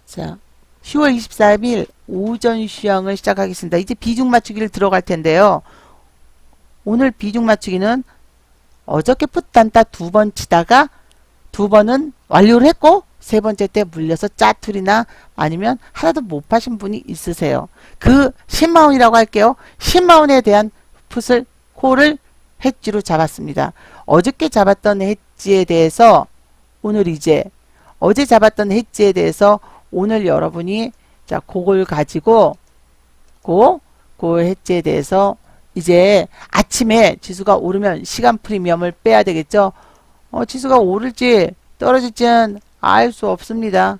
자, 10월 23일 오전 시황을 시작하겠습니다. 이제 비중 맞추기를 들어갈 텐데요. 오늘 비중 맞추기는 어저께 풋단타 2번 치다가 2번은 완료를 했고 세 번째 때 물려서 짜투리나 아니면 하나도 못 파신 분이 있으세요. 그 10만원이라고 할게요. 10만원에 대한 풋을 콜을 해지로 잡았습니다. 어저께 잡았던 해지에 대해서 오늘 이제 어제 잡았던 해지에 대해서 오늘 여러분이 자 그걸 가지고 그 해지에 대해서 이제 아침에 지수가 오르면 시간 프리미엄을 빼야 되겠죠. 지수가 오를지 떨어질지는 알 수 없습니다.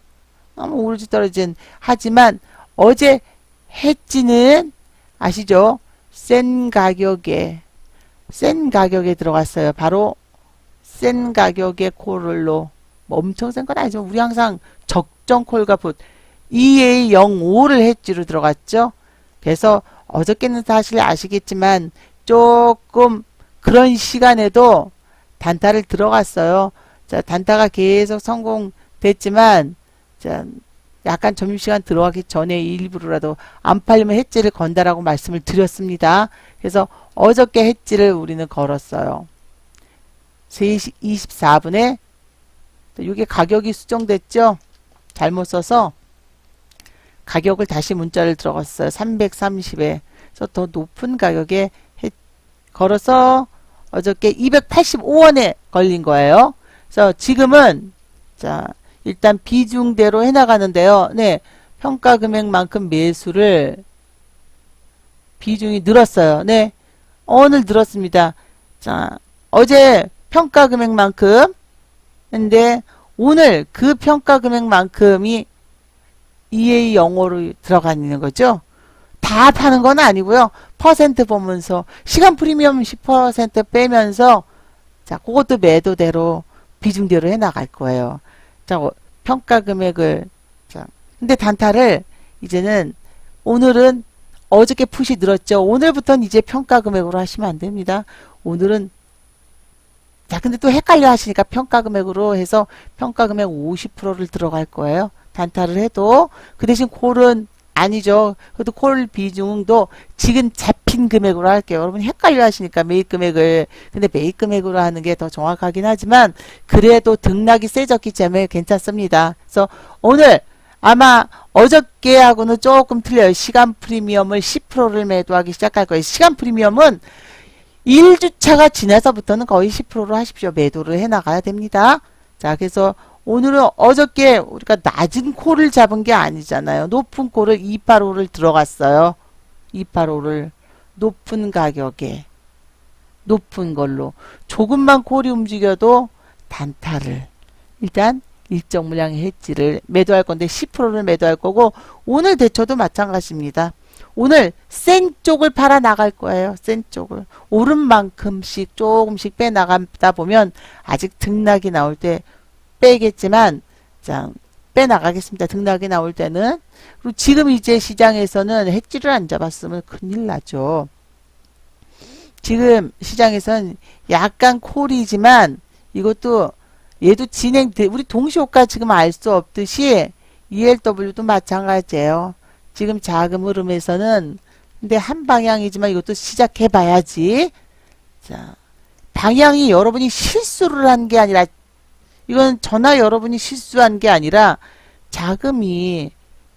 오를지 떨어지진 하지만 어제 해지는 아시죠? 센 가격에 들어갔어요. 바로 센 가격의 콜로 뭐 엄청 센 건 아니죠. 우리 항상 적정 콜과 풋 EA05를 해지로 들어갔죠. 그래서 어저께는 사실 아시겠지만 조금 그런 시간에도 단타를 들어갔어요. 자, 단타가 계속 성공됐지만 자, 약간 점심시간 들어가기 전에 일부러라도 안 팔리면 해지를 건다라고 말씀을 드렸습니다. 그래서 어저께 해지를 우리는 걸었어요. 3시 24분에 이게 가격이 수정됐죠. 잘못 써서 가격을 다시 문자를 들어갔어요. 330에 그래서 더 높은 가격에 걸어서 어저께 285원에 걸린 거예요. 그래서 지금은 자 일단 비중대로 해나가는데요. 네, 평가 금액만큼 매수를 비중이 늘었어요. 네, 오늘 늘었습니다. 자, 어제 평가 금액만큼 근데 오늘 그 평가 금액만큼이 EA05로 들어가 있는 거죠. 다 파는 건 아니고요. 퍼센트 보면서 시간 프리미엄 10% 빼면서 자, 그것도 매도대로 비중대로 해 나갈 거예요. 자, 평가 금액을 자, 근데 단타를 이제는 오늘은 어저께 풋이 늘었죠. 오늘부터는 이제 평가 금액으로 하시면 안 됩니다. 오늘은 자, 근데 또 헷갈려 하시니까 평가 금액으로 해서 평가 금액 50%를 들어갈 거예요. 단타를 해도 그 대신 콜은 아니죠. 그래도 콜 비중도 지금 잡힌 금액으로 할게요. 여러분 헷갈려 하시니까 매입 금액을 근데 매입 금액으로 하는 게 더 정확하긴 하지만 그래도 등락이 세졌기 때문에 괜찮습니다. 그래서 오늘 아마 어저께하고는 조금 틀려요. 시간 프리미엄을 10%를 매도하기 시작할 거예요. 시간 프리미엄은 1주차가 지나서부터는 거의 10%로 하십시오. 매도를 해나가야 됩니다. 자, 그래서 오늘은 어저께 우리가 낮은 콜을 잡은 게 아니잖아요. 높은 콜을 285를 들어갔어요. 285를 높은 가격에 높은 걸로 조금만 콜이 움직여도 단타를 일단 일정 물량의 해지를 매도할 건데 10%를 매도할 거고 오늘 대처도 마찬가지입니다. 오늘 센 쪽을 팔아 나갈 거예요. 센 쪽을 오른 만큼씩 조금씩 빼 나가다 보면 아직 등락이 나올 때 빼겠지만 자, 빼나가겠습니다. 등락이 나올 때는. 그리고 지금 이제 시장에서는 해지를 안 잡았으면 큰일 나죠. 지금 시장에서는 약간 콜이지만 이것도 얘도 우리 동시효과 지금 알 수 없듯이 ELW도 마찬가지예요. 지금 자금 흐름에서는 근데 한 방향이지만 이것도 시작해 봐야지. 자, 방향이 여러분이 실수를 한 게 아니라 이건 저나 여러분이 실수한 게 아니라 자금이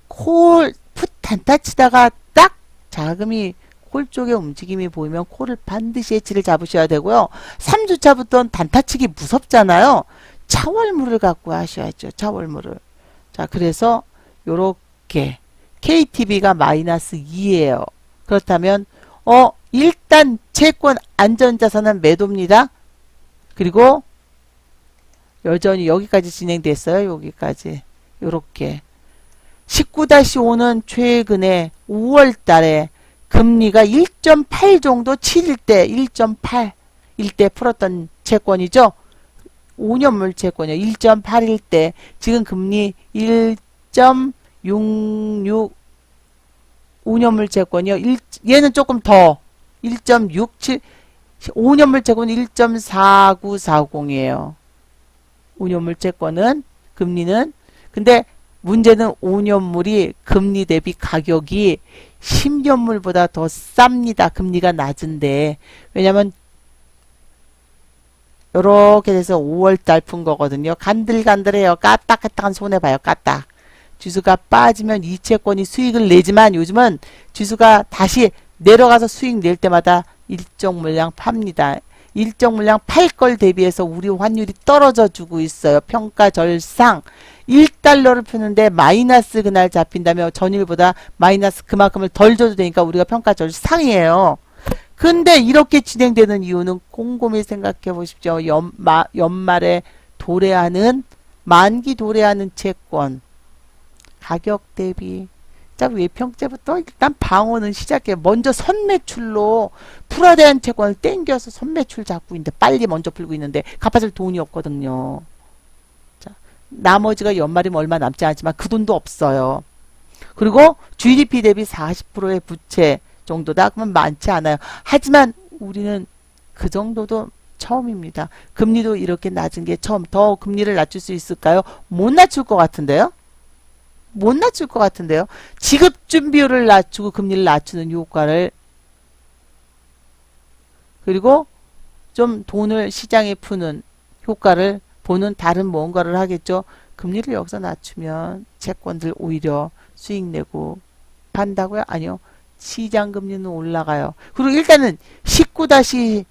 풋 단타 치다가 딱 자금이 콜 쪽의 움직임이 보이면 콜을 반드시 해치를 잡으셔야 되고요. 3주차부터는 단타치기 무섭잖아요. 차월물을 갖고 하셔야죠. 차월물을. 자, 그래서 요렇게 KTB가 마이너스 2예요. 그렇다면 일단 채권 안전자산은 매도입니다. 그리고 여전히 여기까지 진행됐어요. 여기까지. 요렇게. 19-5는 최근에 5월 달에 금리가 1.8 정도 치릴 때 1.8 일 때 풀었던 채권이죠. 5년물 채권이요. 1.8일 때 지금 금리 1.66 5년물 채권이요. 얘는 조금 더 1.67 5년물 채권은 1.4940이에요. 5년물 채권은 금리는 근데 문제는 5년물이 금리 대비 가격이 10년물보다 더 쌉니다. 금리가 낮은데. 왜냐면 요렇게 돼서 5월달 푼 거거든요. 간들간들해요. 까딱까딱한 손해봐요. 까딱. 지수가 빠지면 이 채권이 수익을 내지만 요즘은 지수가 다시 내려가서 수익 낼 때마다 일정 물량 팝니다. 일정 물량 팔 걸 대비해서 우리 환율이 떨어져 주고 있어요. 평가절상 1달러를 푸는데 마이너스 그날 잡힌다면 전일보다 마이너스 그만큼을 덜 줘도 되니까 우리가 평가절상이에요. 근데 이렇게 진행되는 이유는 곰곰이 생각해 보십시오. 연말에 도래하는 만기 도래하는 채권 가격 대비 자 외평제부터 일단 방어는 시작해. 먼저 선매출로 불화대한 채권을 땡겨서 선매출 잡고 있는데 빨리 먼저 풀고 있는데 갚아줄 돈이 없거든요. 자, 나머지가 연말이면 얼마 남지 않지만 그 돈도 없어요. 그리고 GDP 대비 40%의 부채 정도다. 그러면 많지 않아요. 하지만 우리는 그 정도도 처음입니다. 금리도 이렇게 낮은 게 처음. 더 금리를 낮출 수 있을까요? 못 낮출 것 같은데요. 못 낮출 것 같은데요. 지급준비율을 낮추고 금리를 낮추는 효과를 그리고 좀 돈을 시장에 푸는 효과를 보는 다른 뭔가를 하겠죠. 금리를 여기서 낮추면 채권들 오히려 수익 내고 판다고요? 아니요. 시장 금리는 올라가요. 그리고 일단은 19-10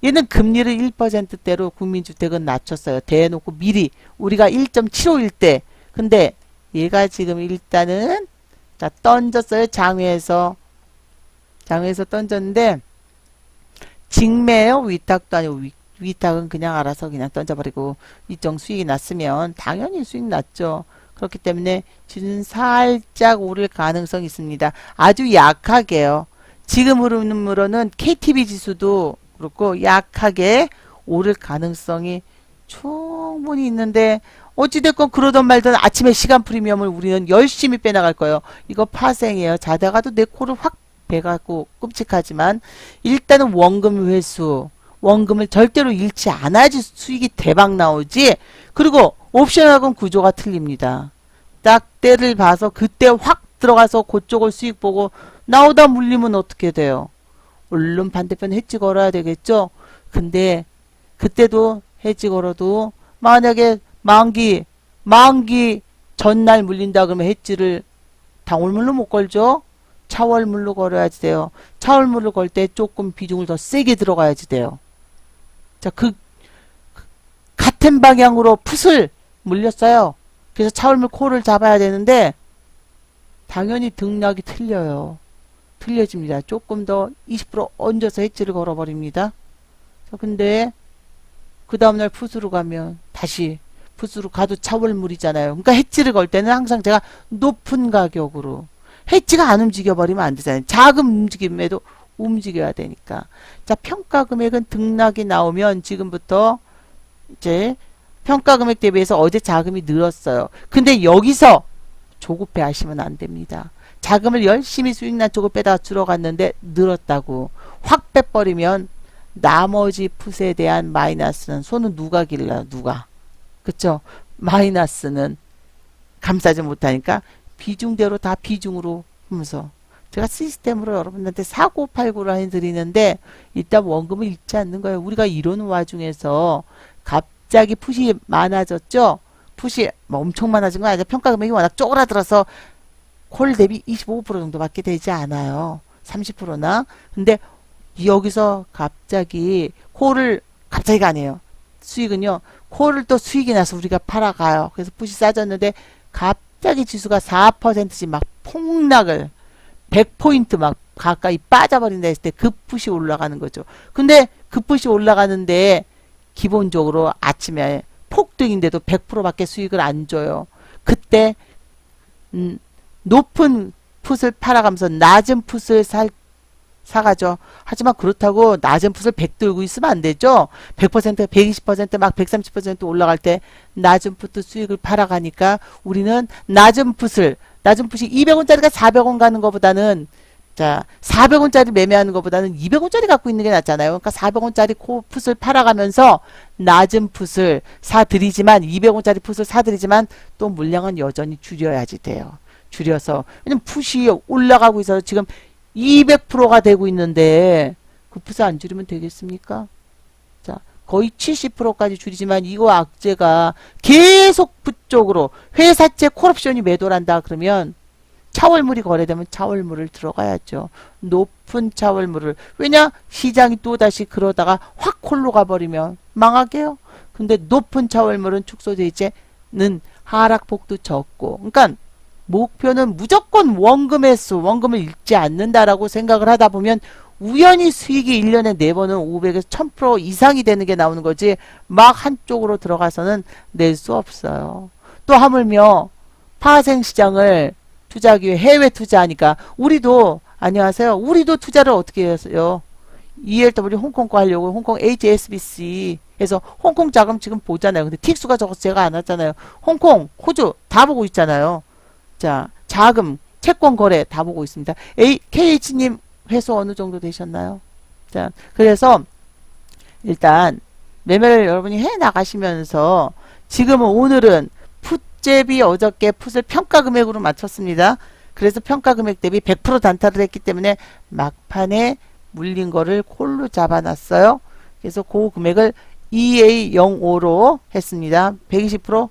얘는 금리를 1%대로 국민주택은 낮췄어요. 대놓고 미리 우리가 1.75일 때 근데 얘가 지금 일단은 자 던졌어요. 장외에서 던졌는데 직매예요. 위탁도 아니고 위탁은 그냥 알아서 그냥 던져버리고 일정 수익이 났으면 당연히 수익 났죠. 그렇기 때문에 지수는 살짝 오를 가능성이 있습니다. 아주 약하게요. 지금 흐름으로는 KTB 지수도 그렇고 약하게 오를 가능성이 충분히 있는데 어찌됐건 그러던 말든 아침에 시간 프리미엄을 우리는 열심히 빼나갈 거예요. 이거 파생이에요. 자다가도 내 코를 확 베가고 끔찍하지만 일단은 원금 회수 원금을 절대로 잃지 않아야지 수익이 대박 나오지. 그리고 옵션하고는 구조가 틀립니다. 딱 때를 봐서 그때 확 들어가서 그쪽을 수익 보고 나오다 물리면 어떻게 돼요? 얼른 반대편 해지 걸어야 되겠죠? 근데 그때도 해지 걸어도 만약에 만기 전날 물린다 그러면 해지를 당월물로 못 걸죠? 차월물로 걸어야지 돼요. 차월물로 걸 때 조금 비중을 더 세게 들어가야지 돼요. 자, 같은 방향으로 풋을 물렸어요. 그래서 차월물 코를 잡아야 되는데 당연히 등락이 틀려요. 틀려집니다. 조금 더 20% 얹어서 해지를 걸어버립니다. 근데 그 다음날 풋으로 가면 다시 풋으로 가도 차월물이잖아요. 그러니까 해지를 걸 때는 항상 제가 높은 가격으로 해지가 안 움직여버리면 안 되잖아요. 작은 움직임에도 움직여야 되니까. 자, 평가 금액은 등락이 나오면 지금부터 이제 평가 금액 대비해서 어제 자금이 늘었어요. 근데 여기서 조급해 하시면 안 됩니다. 자금을 열심히 수익 난 쪽을 빼다가 들어갔는데 늘었다고 확 빼버리면 나머지 풋에 대한 마이너스는 손은 누가 길러요? 누가? 그쵸? 마이너스는 감싸지 못하니까 비중대로 다 비중으로 하면서 제가 시스템으로 여러분한테 사고팔고를 해드리는데 일단 원금을 잃지 않는 거예요. 우리가 이러는 와중에서 갑자기 풋이 많아졌죠? 풋이 뭐 엄청 많아진 건 아니죠. 평가 금액이 워낙 쪼그라들어서 콜 대비 25% 정도밖에 되지 않아요. 30%나. 근데 여기서 갑자기 콜을 갑자기가 아니에요. 수익은요. 콜을 또 수익이 나서 우리가 팔아가요. 그래서 풋이 싸졌는데 갑자기 지수가 4%씩 막 폭락을 100포인트 막 가까이 빠져버린다 했을 때 그 풋이 올라가는 거죠. 근데 그 풋이 올라가는데 기본적으로 아침에 폭등인데도 100%밖에 수익을 안 줘요. 그때 높은 풋을 팔아가면서 낮은 풋을 사가죠. 하지만 그렇다고 낮은 풋을 100 들고 있으면 안 되죠. 100%, 120%, 막 130% 올라갈 때 낮은 풋 수익을 팔아가니까 우리는 낮은 풋이 200원짜리가 400원 가는 것보다는 자, 400원짜리 매매하는 것보다는 200원짜리 갖고 있는 게 낫잖아요. 그러니까 400원짜리 풋을 팔아가면서 낮은 풋을 사드리지만 200원짜리 풋을 사드리지만 또 물량은 여전히 줄여야지 돼요. 줄여서 왜냐면 풋이 올라가고 있어서 지금 200%가 되고 있는데 그 풋을 안 줄이면 되겠습니까? 자, 거의 70%까지 줄이지만 이거 악재가 계속 풋 쪽으로 회사채 콜옵션이 매도한다 그러면 차월물이 거래되면 차월물을 들어가야죠. 높은 차월물을. 왜냐? 시장이 또다시 그러다가 확 콜로 가버리면 망하게요. 근데 높은 차월물은 축소제재는 하락폭도 적고. 그러니까 목표는 무조건 원금의 수, 원금을 잃지 않는다라고 생각을 하다 보면 우연히 수익이 1년에 4번은 500에서 1000% 이상이 되는 게 나오는 거지 막 한쪽으로 들어가서는 낼 수 없어요. 또 하물며 파생시장을 투자하기 위해 해외 투자하니까 우리도 안녕하세요. 우리도 투자를 어떻게 해요? ELW 홍콩 거 하려고 홍콩 HSBC 해서 홍콩 자금 지금 보잖아요. 근데 틱수가 적어서 제가 안 왔잖아요. 홍콩, 호주 다 보고 있잖아요. 자, 자금, 채권 거래 다 보고 있습니다. KH님 회수 어느 정도 되셨나요? 자, 그래서 일단 매매를 여러분이 해 나가시면서 지금은 오늘은 풋잽이 어저께 풋을 평가 금액으로 맞췄습니다. 그래서 평가 금액 대비 100% 단타를 했기 때문에 막판에 물린 거를 콜로 잡아놨어요. 그래서 그 금액을 EA05로 했습니다. 120%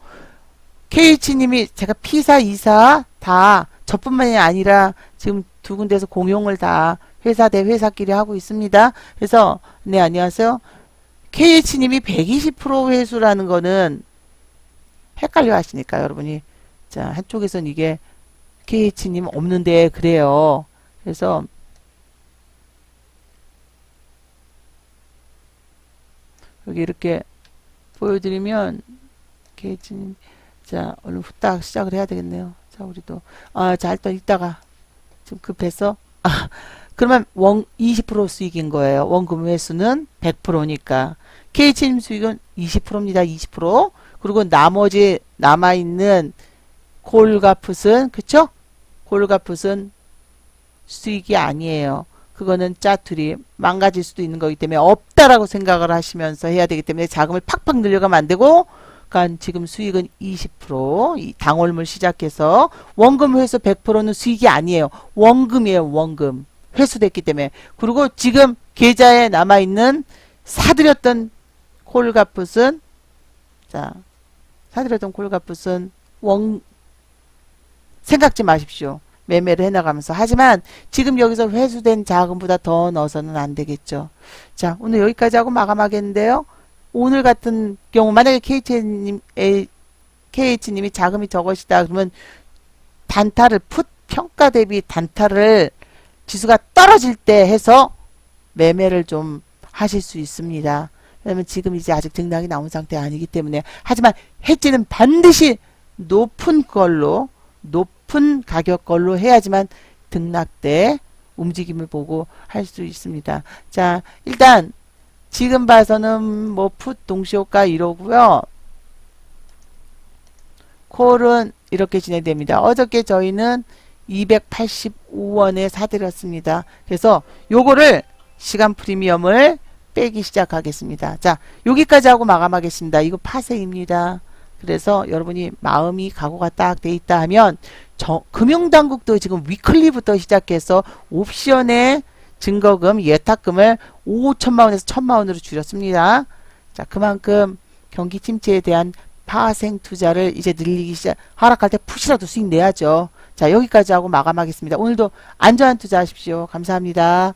KH님이 제가 P사, E사 다 저뿐만이 아니라 지금 두 군데서 공용을 다 회사 대 회사끼리 하고 있습니다. 그래서 네 안녕하세요. KH님이 120% 회수라는 거는 헷갈려 하시니까 여러분이 자 한쪽에선 이게 KH님 없는데 그래요. 그래서 여기 이렇게 보여드리면 KH님 자 얼른 후딱 시작을 해야 되겠네요. 자 우리도 자 일단 이따가 좀 급해서 그러면 20% 수익인 거예요. 원금 회수는 100%니까 KH님 수익은 20%입니다. 20%. 그리고 나머지 남아있는 콜과 풋은 그쵸? 콜과 풋은 수익이 아니에요. 그거는 짜투리 망가질 수도 있는 거기 때문에 없다라고 생각을 하시면서 해야 되기 때문에 자금을 팍팍 늘려가면 안 되고 그러니까 지금 수익은 20% 당월물 시작해서 원금 회수 100%는 수익이 아니에요. 원금이에요. 원금. 회수됐기 때문에. 그리고 지금 계좌에 남아있는 사들였던 콜과 풋은 자 사들였던 콜과 풋은 생각지 마십시오. 매매를 해나가면서. 하지만 지금 여기서 회수된 자금보다 더 넣어서는 안 되겠죠. 자 오늘 여기까지 하고 마감하겠는데요. 오늘 같은 경우 만약에 KH님이 자금이 적으시다 그러면 단타를 풋 평가 대비 단타를 지수가 떨어질 때 해서 매매를 좀 하실 수 있습니다. 왜냐면 지금 이제 아직 등락이 나온 상태 아니기 때문에. 하지만 해지는 반드시 높은 걸로 높은 가격 걸로 해야지만 등락 때 움직임을 보고 할 수 있습니다. 자 일단 지금 봐서는 뭐 풋 동시효과 이러고요. 콜은 이렇게 진행됩니다. 어저께 저희는 285원에 사드렸습니다. 그래서 요거를 시간 프리미엄을 빼기 시작하겠습니다. 자 여기까지 하고 마감하겠습니다. 이거 파생입니다. 그래서 여러분이 마음이 각오가 딱 돼 있다 하면 금융당국도 지금 위클리부터 시작해서 옵션의 증거금, 예탁금을 5천만원에서 1천만원으로 줄였습니다. 자 그만큼 경기 침체에 대한 파생 투자를 이제 늘리기 시작, 하락할 때 푸시라도 수익 내야죠. 자 여기까지 하고 마감하겠습니다. 오늘도 안전한 투자 하십시오. 감사합니다.